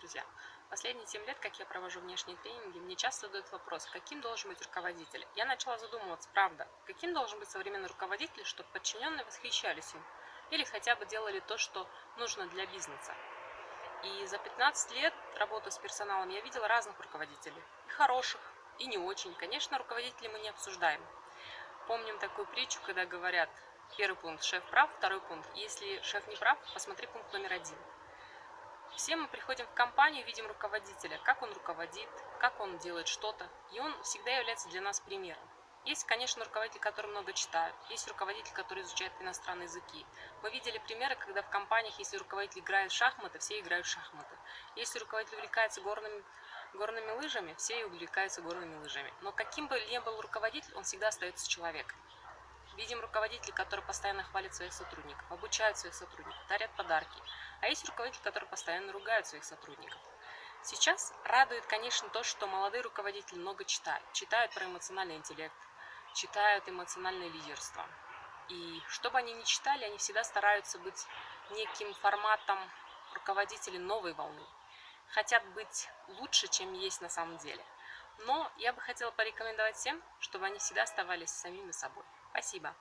друзья! Последние 7 лет, как я провожу внешние тренинги, мне часто задают вопрос, каким должен быть руководитель. Я начала задумываться, правда, каким должен быть современный руководитель, чтобы подчиненные восхищались им или хотя бы делали то, что нужно для бизнеса. И за 15 лет работы с персоналом я видела разных руководителей, и хороших, и не очень. Конечно, руководителей мы не обсуждаем. Помним такую притчу, когда говорят, первый пункт – шеф прав, второй пункт – если шеф не прав, посмотри пункт номер 1. Все мы приходим в компанию, видим руководителя, как он руководит, как он делает что-то, и он всегда является для нас примером. Есть, конечно, руководители, которые много читают, есть руководители, которые изучают иностранные языки. Мы видели примеры, когда в компаниях, если руководитель играет в шахматы, все играют в шахматы. Если руководитель увлекается горными лыжами, все увлекаются горными лыжами. Но каким бы ни был руководитель, он всегда остается человеком. Видим руководителей, которые постоянно хвалят своих сотрудников, обучают своих сотрудников, дарят подарки. А есть руководители, которые постоянно ругают своих сотрудников. Сейчас радует, конечно, то, что молодые руководители много читают. Читают про эмоциональный интеллект, читают эмоциональное лидерство. И что бы они ни читали, они всегда стараются быть неким форматом руководителей новой волны. Хотят быть лучше, чем есть на самом деле. Но я бы хотела порекомендовать всем, чтобы они всегда оставались самими собой. Спасибо.